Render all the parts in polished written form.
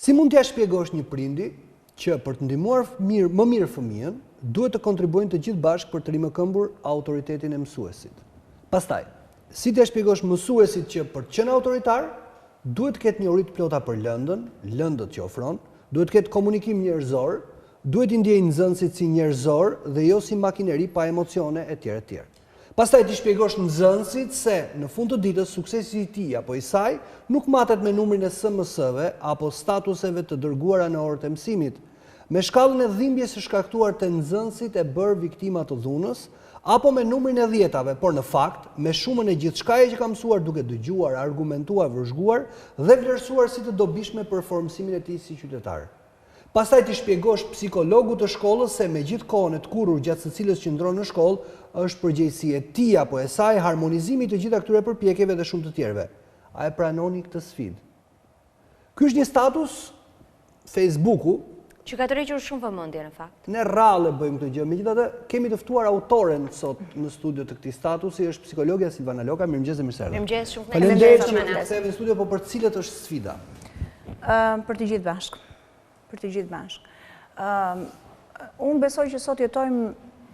Si mund t'ja shpjegosh një prindi që për të ndihmuar më mirë fëmijën, duhet të kontribuojnë të gjithë bashkë për të rimëkëmbur autoritetin e mësuesit. Pastaj, si t'ja shpjegosh mësuesit që për të qenë autoritar, duhet të ketë njohuri të plota për lëndën, lëndët që ofron, duhet të ketë komunikim njerëzor, duhet i ndjejë nxënësit si njerëzor dhe jo si makineri pa emocione etj. etj. Pastaj ti shpjegosh nxënësit se në fund të ditës suksesi i tij apo i saj nuk matet me numrin e SMS-ve apo statuseve të dërguara në orët e mësimit, me shkallën e dhimbjes së shkaktuar te nxënësit e bërë viktima të dhunës, apo me numrin e dhjetave, por në fakt me shumën e gjithçkaje që ka mësuar duke dëgjuar, argumentuar, vëzhguar dhe vlerësuar si të dobishme për formësimin e tij si qytetar. Pastaj ti shpjegosh psikologut të shkollës se me gjithë kohën e të kurrur gjatë së cilës qëndron në shkollë, është përgjegjësi e tij apo e saj harmonizimi të gjitha këtyre përpjekjeve dhe shumë të tjerëve. A e pranoni këtë sfidë? Ky është një status Facebooku që ka tërhequr shumë vëmendje në fakt. Ne rrallë bëjmë këtë gjë. Megjithatë, kemi të ftuar autoren sot në studio të këtij statusi, është psikologja Silvana Loka. Mirëmëngjes dhe mirëserdhje. Mirëmëngjes, shumë faleminderit që kthehemi në studio, po për cilët është sfida? Për të gjithë bashkë. Për të gjithë bashkë. Unë besoj që sot jetojmë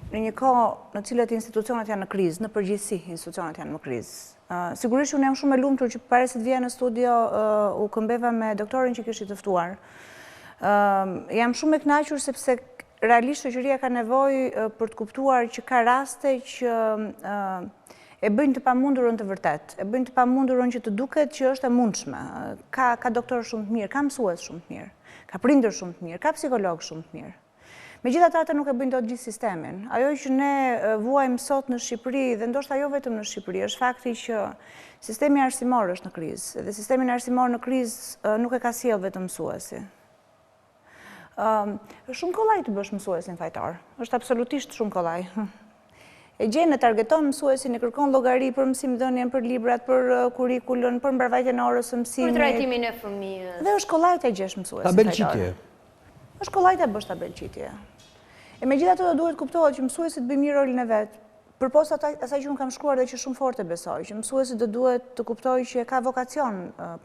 në një kohë në cilët institucionet janë në krizë, në përgjithësi institucionet janë në krizë. Sigurisht unë jam shumë e lumtur që para se të vija në studio u këmbeva me doktorin që kishte të ftuar. Jam shumë e kënaqur sepse realisht shoqëria ka nevojë për të kuptuar që ka raste që e bëjnë të pamundurën të vërtet, e bëjnë të pamundurën që të duket që është e mundshme. Ka doktor shumë të mirë, ka mësues shumë të mirë, ka prindër shumë të mirë, ka psikolog shumë të mirë. Megjithatë ata nuk e bëjnë dot gjithë sistemin. Ajo që ne vuajmë sot në Shqipëri dhe ndoshta jo vetëm në Shqipëri, është fakti që sistemi arsimor është në krizë dhe sistemi arsimor në krizë nuk e ka sjell vetëm mësuesi. Është shumë kollaj të bësh mësuesin fajtar. Është absolutisht shumë kollaj. E gjen e targeton mësuesin, e kërkon llogari për mësimdhënien, për librat, për kurrikulën, për mbarvajtjen e orës së mësimit. Për trajtimin e fëmijës. Dhe është kollaj të gjesh mësuesin fajtar. Tabelqitje. Është kollaj ta bësh tabelqitje. E megjithatë do duhet kuptohet që mësuesi të bëjë mirë rolin e vet. Përposa asaj që unë kam shkruar dhe që shumë fort e besoj, që mësuesi do duhet të kuptojë që ka vokacion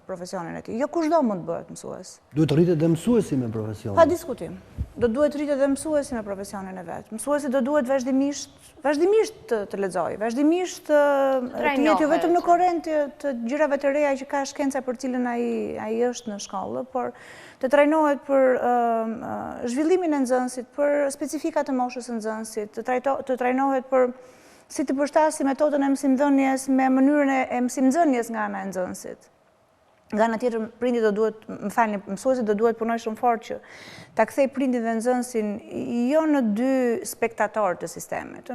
profesionin e tij. Jo kushdo mund të bëhet mësues. Duhet rritet dhe mësuesi me profesion. Pa diskutim. Do duhet rritet dhe mësuesi me profesionin e vet. Mësuesi do duhet vazhdimisht të lexojë, vazhdimisht të jetë jo vetëm në korrent të gjërave të reja që ka shkenca për cilën ai është në shkollë, por të trajnohet për zhvillimin e nxënësit, për specifikat e moshës së nxënësit, të trajnohet për si të përshtatësi metodën e mësimdhënies me mënyrën e mësimdhënies nga ana e nxënësit. Nga ana tjetër, prindi do duhet, mësuesi do duhet punojë shumë fort që ta kthej prindin dhe nxënësin jo në dy spektatorë të sistemit,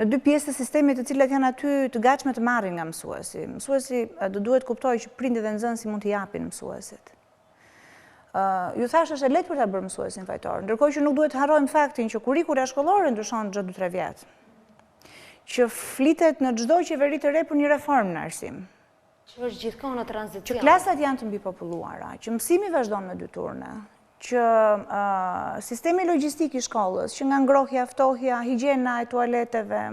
në dy pjesë të sistemit të cilat janë aty të gatshme të marrin nga mësuesi. Mësuesi do duhet kuptojë që prindi dhe nxënësi mund t'i japin mësuesit. Ju thash është e lehtë për ta bërë mësuesin fajtor, ndërkohë që nuk duhet të harrojmë faktin që kurrikula shkollore ndryshon çdo 2-3 vjet. Që flitet në çdo qeveri të re për një reformë në arsim. Që është gjithkohë në tranzicion. Që klasat janë të mbipopulluara, që mësimi vazhdon me 2 turne, që sistemi logjistik i shkollës, që nga ngrohja, ftohja, higjiena e tualeteve,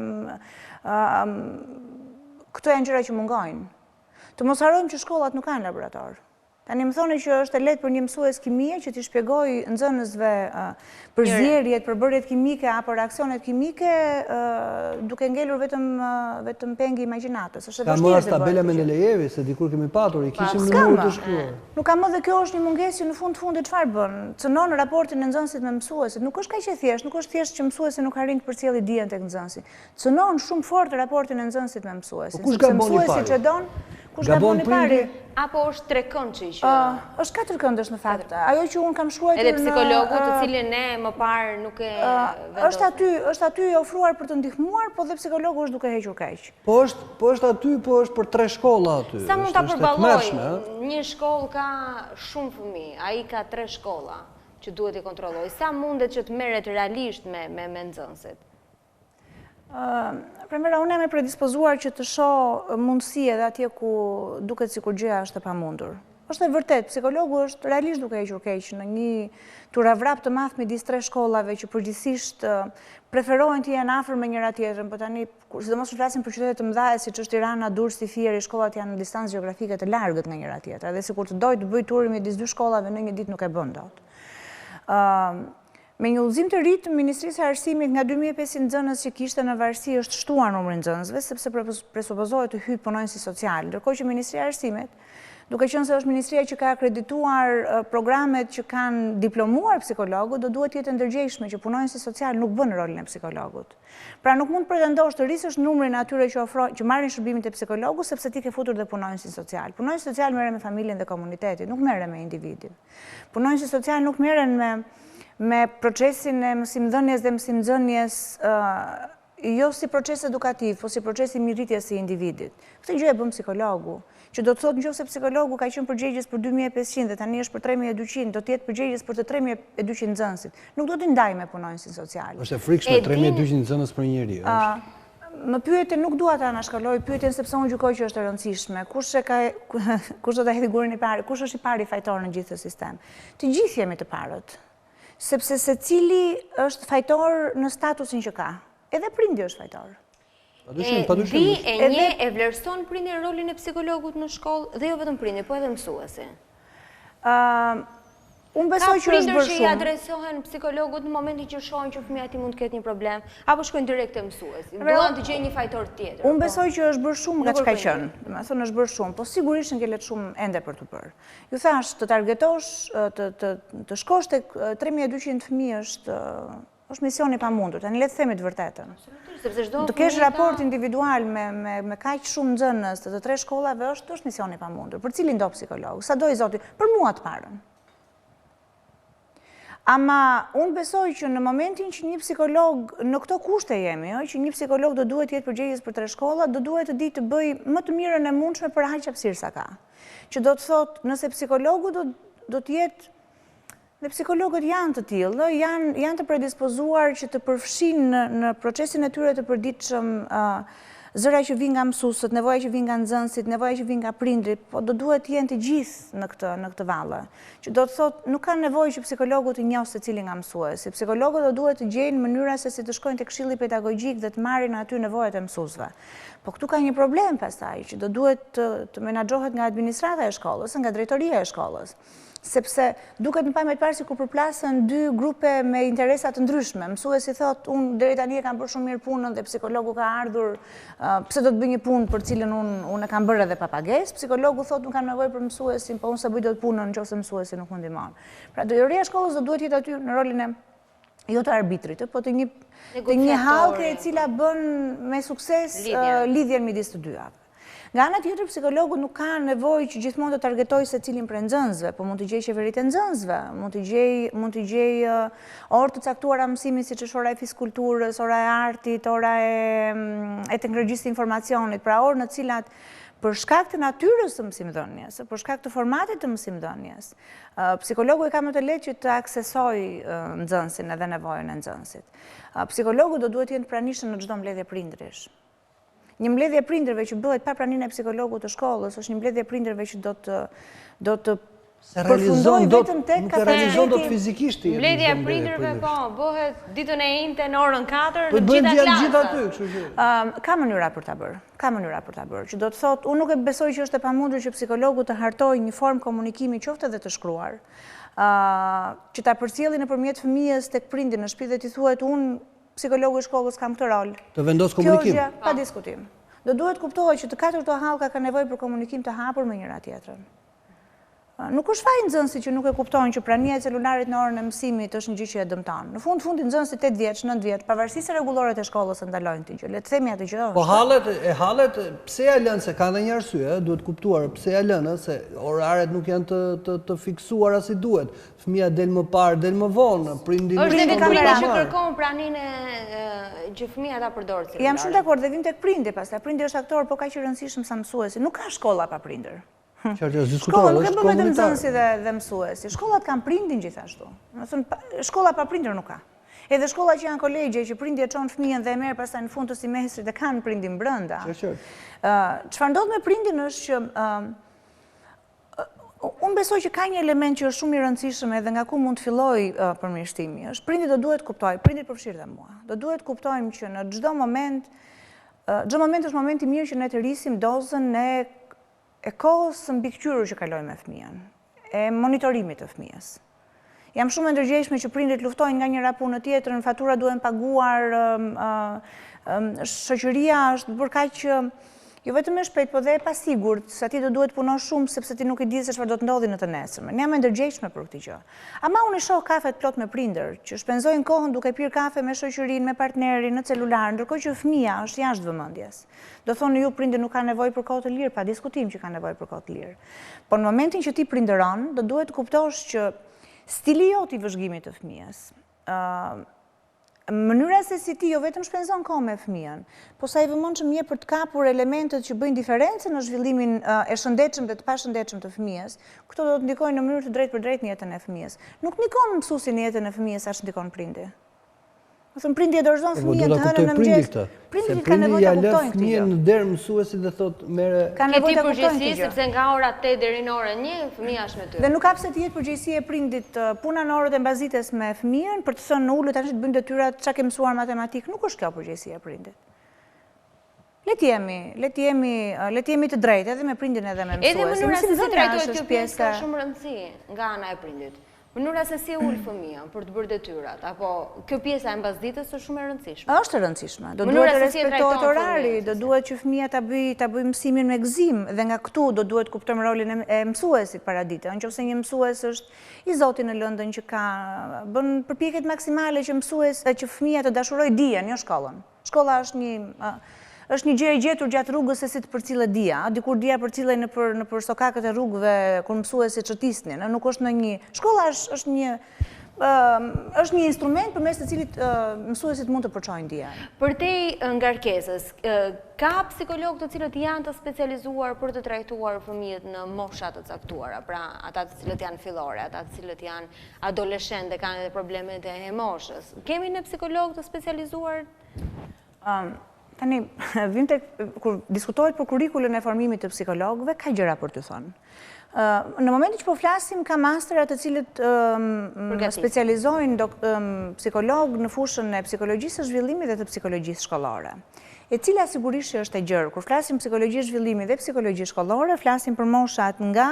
këto janë gjëra që mungojnë. Të mos harrojmë që shkollat nuk kanë laborator. Tani më thoni që është e lehtë për një mësues kimie që t'i shpjegojë nxënësve përzierjet, përbërjet kimike apo reaksionet kimike duke ngelur vetëm pengi imagjinatës. Është e vështirë. Ka marrë tabela Mendelejevi se dikur kemi patur, i kishim në numër të shkruar. Nuk ka më dhe kjo është një mungesë që në fundit çfarë bën? Cënon raportin e nxënësit me mësuesit. Nuk është kaq e thjeshtë, nuk është thjesht që mësuesi nuk arrin të përcjellë dijen tek nxënësi. Cënon shumë fort raportin e nxënësit me mësuesin. Kush gabon i pari? Kush gabon i pari? Apo është trekëndçi që është 4 këndësh në fakt. Ajo që unë kam shkruar edhe psikologu të cilin ne më parë nuk e vendosim. Është aty ofruar për të ndihmuar, po dhe psikologu është duke hequr keq. Po është aty, po është për 3 shkolla aty. Sa mund ta përballoj? Një shkollë ka shumë fëmijë, ai ka 3 shkolla që duhet i kontrollojë. Sa mundet që të merret realisht me nxënësit? Premera, unë jam e predispozuar që të shoh mundësi edhe atje ku duket sikur gjëja është e pamundur. Është e vërtet, psikologu është realisht duke hequr keq në një turavrap të madh midis 3 shkollave që përgjithsisht preferojnë të jenë afër me njëra tjetrën, por tani sidomos flasim për qytete të mëdha siç është Tirana, Durrësi, Fieri, shkollat janë në distancë gjeografike të largët nga njëra tjetra, dhe sikur të dojë të bëj turin midis 2 shkollave në një ditë nuk e bën dot. Me një udhëzim të ritëm, Ministrisë e Arsimit nga 2500 nxënës që kishte në varësi është shtuar numrin nxënësve sepse presupozohet të hyjë punonjësi social, ndërkohë që Ministria e Arsimit, duke qenë se është ministria që ka akredituar programet që kanë diplomuar psikologët, do duhet jetë ndërgjegjshme që punonjësi social nuk bën rolin e psikologut. Pra nuk mund pretendosh të rrisësh numrin e atyre që marrin shërbimin te psikologu sepse ti ke futur dhe punonjësin social. Punonjësi social merret me familjen dhe komunitetin, nuk merret me individin. Punonjësi social nuk merren me procesin e mësimdhënies dhe mësimnxënies jo si proces edukativ, po si proces i mirëritjes së individit. Këtë gjë e bën psikologu, që do të thotë nëse psikologu ka qenë përgjegjës për 2500 dhe tani është për 3200, do të jetë përgjegjës për të 3200 nxënësit. Nuk do t'i ndaj me punonjësin social. Është e frikshme 3200 nxënës për njeri. Më pyetje nuk dua ta anashkaloj pyetjen sepse unë gjykoj që është e rëndësishme. Kush do ta hedhë gurin i parë? Kush është i pari fajtor në gjithë këtë sistem? Të gjithë jemi të parët. Sepse secili është fajtor në statusin që ka. Edhe prindi është fajtor. E vlerëson prindi rolin e psikologut në shkollë dhe jo vetëm prindi, po edhe mësuesi. Unë besoj që është bërë shumë. Ka prindër që i adresohen psikologut në momentin që shohin që fëmia ti mund të ketë një problem, apo shkojnë direkt te mësuesi. Duan të gjejnë një fajtor tjetër. Unë besoj që është bërë shumë nga çka qenë. Domethënë është bërë shumë, po sigurisht ngelet shumë ende për të bërë. Ju thash të targetosh, të shkosh tek 3200 fëmijë është mision i pamundur. Tani le të themi të vërtetën. Të kesh raport individual me kaq shumë nxënës të 3 shkollave është mision i pamundur. Për cilin do psikolog? Sa do i Zoti? Për mua të parën. Ama unë besoj që në momentin që një psikolog, në këto kushte jemi, që një psikolog do duhet jetë përgjegjës për 3 shkolla, do duhet të di të bëj më të mirën e mundshme për aq hapësirë sa ka. Që do të thotë, nëse psikologu do të jetë, dhe psikologët janë të tillë, janë të predispozuar që të përfshinë në procesin e tyre të përditshëm zëra që vijnë nga mësuesët, nevoja që vijnë nga nxënësit, nevoja që vijnë nga prindrit, po do duhet të jenë të gjithë në këtë vallë. Që do të thotë, nuk ka nevojë që psikologu të njohë secili nga mësuesi. Psikologët do duhet të gjejnë mënyra se si të shkojnë tek këshilli pedagogjik dhe të marrin aty nevojat e mësuesve. Po këtu ka një problem pastaj që do duhet të menaxhohet nga administrata e shkollës, nga drejtoria e shkollës. Sepse duket në pamje të parë sikur përplasen 2 grupe me interesa të ndryshme. Mësuesi thotë, unë deri tani e kam bërë shumë mirë punën dhe psikologu ka ardhur, pse do të bëj një punë për cilën unë e kam bërë edhe pa pagesë. Psikologu thotë, unë kam nevojë për mësuesin, po unë sa bëj dot punën nëse mësuesi nuk më ndihmon. Pra drejtoria e shkollës do duhet jetë aty në rolin e jo të arbitrit, po të një hallke e cila bën me sukses lidhjen midis të dyave. Nga ana tjetër, psikologu nuk ka nevojë që gjithmonë të targetojë secilin prej nxënësve, po mund të gjejë qeveritë e nxënësve, mund të gjejë orë të caktuara mësimi siç është ora e fizkulturës, ora e artit, ora e teknologjisë të informacionit, pra orë në të cilat për shkak të natyrës së mësimdhënies, për shkak të formatit të mësimdhënies, psikologu e ka më të lehtë që të aksesojë nxënësin edhe nevojën e nxënësit. Psikologu do duhet të jenë pranishëm në çdo mbledhje prindërish. Një mbledhje prindërve që bëhet pa praninë e psikologut të shkollës, është një mbledhje prindërve që do të përfundojë vetëm tek kapaciteti. Realizon dot fizikisht. Mbledhja e prindërve po bëhet ditën e njëjtë në orën 4 në gjitha klasat. Gjithë aty, kështu që. Ka mënyra për ta bërë. Ka mënyra për ta bërë. Që do të thotë, unë nuk e besoj që është e pamundur që psikologu të hartojë një formë komunikimi qoftë edhe të shkruar, që ta përcjellë nëpërmjet fëmijës tek prindi në shtëpi dhe t'i thuhet unë psikologu i shkollës kam këtë rol. Të vendos komunikim. Kjo gjë pa diskutim. Do duhet kuptohet që të 4 këto hallka kanë nevojë për komunikim të hapur me njëra tjetrën. Nuk është faj nxënësit që nuk e kuptojnë që prania e celularit në orën e mësimit është një gjë që e dëmton. Në fundi nxënësit 8 vjeç, 9 vjeç, pavarësisht se rregulloret e shkollës ndalojnë këtë gjë. Le të themi atë gjë. Po hallet pse ja lënë se ka ndonjë arsye, duhet kuptuar pse ja lënë se oraret nuk janë të fiksuara si duhet. Fëmia del më parë, del më vonë, prindi është edhe prindi që kërkon praninë që fëmia ta përdorë celularin. Jam shumë dakord dhe vim tek prindi, pastaj prindi është aktor, po kaq i rëndësishëm sa mësuesi. Nuk ka shkolla pa prindër. Shkolla nuk e bën vetëm nxënësi dhe mësuesi. Shkollat kanë prindin gjithashtu. Domethënë shkolla pa prindër nuk ka. Edhe shkolla që janë kolegje që prindi e çon fëmijën dhe e merr pastaj në fund të semestrit e kanë prindin brenda. Çfarë ndodh me prindin është që Unë besoj që ka një element që është shumë i rëndësishëm edhe nga ku mund të filloj përmirëstimi. Prindit do duhet kuptoj, prindit përfshirë dhe mua, do duhet kuptojmë që në çdo moment është momenti mirë që ne të rrisim dozën e kohës mbikëqyrur që kalojmë me fëmijën, e monitorimit të fëmijës. Jam shumë e ndërgjegjshme që prindrit luftojnë nga njëra punë tjetrën, fatura duhen paguar, shoqëria është bërë kaq që jo vetëm e shpejt, po dhe e pasigurt, se ti do duhet punosh shumë sepse ti nuk e di se çfarë do të ndodhi në të nesërmen. Ne jam e ndërgjegjshme për këtë gjë. Ama unë i shoh kafet plot me prindër që shpenzojnë kohën duke pirë kafe me shoqërinë, me partnerin, në celular, ndërkohë që fëmia është jashtë vëmendjes. Do thonë ju prindër nuk ka nevojë për kohë të lirë, pa diskutim që ka nevojë për kohë të lirë. Po në momentin që ti prindëron, do duhet të kuptosh që stili jot i vëzhgimit të fëmijës, mënyra se si ti jo vetëm shpenzon kohë me fëmijën, po sa i vëmendshëm je për të kapur elementet që bëjnë diferencën në zhvillimin e shëndetshëm dhe të pashëndetshëm të fëmijës, këto do të ndikojnë në mënyrë të drejtë në jetën e fëmijës. Nuk ndikon mësuesi në jetën e fëmijës as ndikon prindi. Thënë prindi e dorëzon fëmijën të hënën në mëngjes. Prindi ka nevojë ta kuptojë këtë gjë. Në derë mësuesit dhe thotë merre. Ka nevojë ta kuptojë këtë gjë. Sepse nga ora 8 deri në orën 1 fëmia është me ty. Dhe nuk ka pse të jetë përgjegjësi e prindit puna në orët e mbazites me fëmijën për të thënë ulë tash të bëjnë detyrat çka ke mësuar matematik, nuk është kjo përgjegjësi e prindit. Le të jemi të drejtë edhe me prindin edhe me mësuesin. Edhe mënyra se si trajtohet kjo pjesë ka shumë rëndësi nga ana e prindit. Mënyra se si ul fëmia për të bërë detyrat, apo kjo pjesa e mbasdites është shumë e rëndësishme. Është e rëndësishme. Do duhet të respektohet orari, do duhet që fëmia ta bëjë mësimin me gëzim dhe nga këtu do duhet kuptojmë rolin e mësuesit paradite. Nëse një mësues është i zoti në lëndën që ka bën përpjekjet maksimale që fëmia të dashurojë dijen, jo shkollën. Shkolla është një gjë e gjetur gjatë rrugës se si të përcillet dia. Dikur dia përcillej nëpër sokakët e rrugëve kur mësuesit çtisnin, nuk është në një shkolla është një instrument përmes të cilit mësuesit mund të përçojnë dijen. Përtej ngarkesës, ka psikologë të cilët janë të specializuar për të trajtuar fëmijët në mosha të caktuara, pra ata të cilët janë fillore, ata të cilët janë adoleshentë dhe kanë edhe problemet e moshës. Kemi ne psikologë të specializuar? Tani, kur diskutohet për kurrikulën e formimit të psikologëve, ka gjëra për të thënë. Në momentin që po flasim, ka mastera të cilët specializojnë psikologë në fushën e psikologjisë së zhvillimit dhe të psikologjisë shkollore. E cila sigurisht që është e gjerë. Kur flasim psikologjisë së zhvillimit dhe psikologjisë shkollore, flasim për moshat nga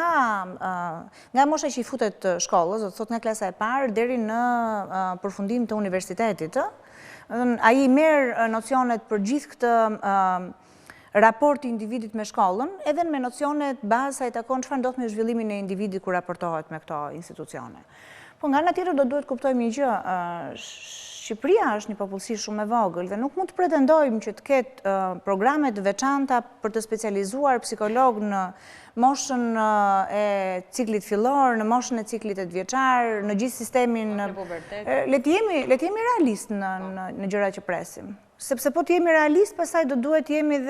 mosha që i futet shkollës, do të thotë nga klasa e parë deri në përfundim të universitetit. Ai merr nocionet për gjithë këtë raport të individit me shkollën, edhe me nocionet bazë i takon çfarë ndodh me zhvillimin e individit kur raportohet me këto institucione. Po nga ana tjetër do duhet kuptojmë një gjë, Shqipëria është një popullsi shumë e vogël dhe nuk mund të pretendojmë që të ketë programe të veçanta për të specializuar psikolog në moshën e ciklit fillor, në moshën e ciklit e vjeçar, në gjithë sistemin. Le të jemi realist në gjërat që presim. Sepse po të jemi realist, pastaj do duhet jemi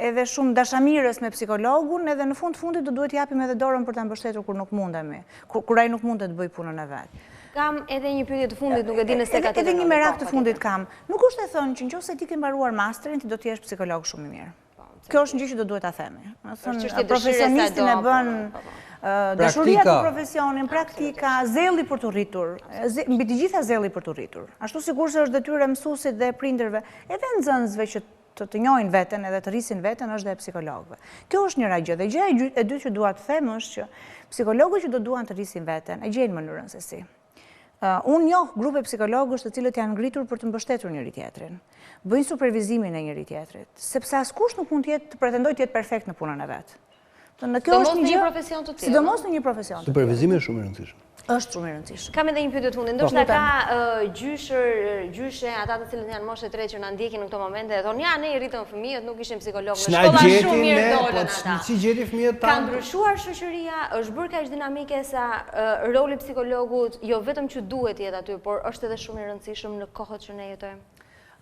edhe shumë dashamirës me psikologun, edhe në fundit do duhet japim edhe dorën për ta mbështetur kur nuk mundemi, kur ai nuk mundet të bëj punën e vet. Kam edhe një pyetje të fundit, nuk e di nëse ka të edhe një merak të fundit kam. Nuk është e thënë që nëse ti ke mbaruar masterin, ti do të jesh psikolog shumë i mirë. Kjo është një gjë që do duhet ta themi. Profesionistin e bën dashuria për profesionin, praktika, zelli për të rritur, mbi të gjitha zelli për të rritur. Ashtu sikur se është detyrë e mësuesit dhe prindërve, edhe nxënësve që të njohin veten edhe të rrisin veten, është dhe e psikologëve. Kjo është njëra gjë. Dhe gjëja e dytë që dua të them është që psikologët që do duan të rrisin veten e gjejnë mënyrën se si. Unë njoh grupe psikologësh të cilët janë ngritur për të mbështetur njëri tjetrin, bëjnë supervizimin e njëri tjetrit, sepse askush nuk mund të pretendojë të jetë perfekt në punën e vet. Sidomos në një profesion të tillë. Sidomos në një profesion të tillë. Supervizimi është shumë i rëndësishëm. Është shumë i rëndësishëm. Kam edhe një pyetje të fundit. Ndoshta ka gjyshe ata të cilët janë moshë 3 që na ndjekin në këtë moment dhe thonë ja ne i rritëm fëmijët, nuk ishim psikolog në shkolla shumë mirë dolën ata. Si gjeti fëmijët tanë? Ka ndryshuar shoqëria, është bërë kaq dinamike sa roli psikologut jo vetëm që duhet jetë aty, por është edhe shumë i rëndësishëm në kohët që ne jetojmë.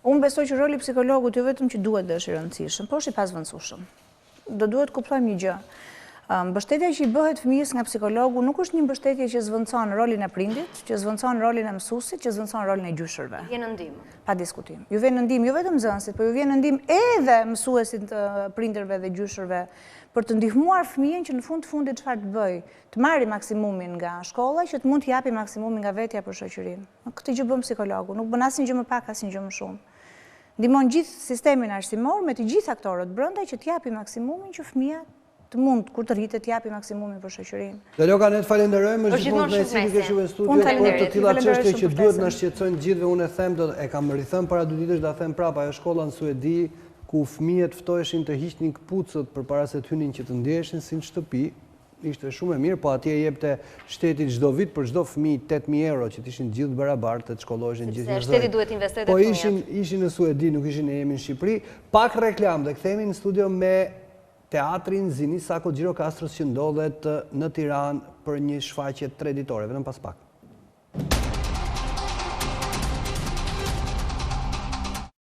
Unë besoj që roli psikologut jo vetëm që duhet dhe është i rëndësishëm, por është i pasvendësueshëm. Do duhet kuptojmë një gjë. Mbështetja që i bëhet fëmijës nga psikologu nuk është një mbështetje që zvendçon rolin e prindit, që zvendçon rolin e mësuesit, që zvendçon rolin e gjyshërve. Vjen në ndihmë. Pa diskutim. Ju vjen në ndihmë jo vetëm nxënësit, por ju vjen në ndihmë edhe mësuesit, prindërve dhe gjyshërve për të ndihmuar fëmijën që në fundit çfarë të bëj, të marrë maksimumin nga shkolla, që të mund të japi maksimumin nga vetja për shoqërinë. Këtë gjë bën psikologu, nuk bën asnjë gjë më pak, asnjë gjë më shumë. Ndihmon gjithë sistemin arsimor me të gjithë aktorët brenda që të japi maksimumin që fëmia të mund kur të rritet të japi maksimumin për shoqërinë. Dhe Loka, ne të falenderojmë, është gjithmonë kënaqësi të kesh në studio për të tilla çështje që duhet na shqetësojnë gjithëve. Unë e them, e kam rithënë para 2 ditësh, ta them prapa, ajo shkolla në Suedi ku fëmijët ftoheshin të hiqnin këpucët përpara se të hynin që të ndjeheshin si në shtëpi, ishte shumë e mirë, po atje jepte shteti çdo vit për çdo fëmijë 8.000 euro që të ishin gjithë barabartë, të shkolloheshin gjithë njerëzit. Shteti duhet investojë te fëmijët. Po ishin në Suedi, nuk ishin ne jemi në Shqipëri. Pak reklam dhe kthehemi në studio me teatrin Zini Sako Gjirokastros që ndodhet në Tiranë për një shfaqje 3 ditore, vetëm pas pak.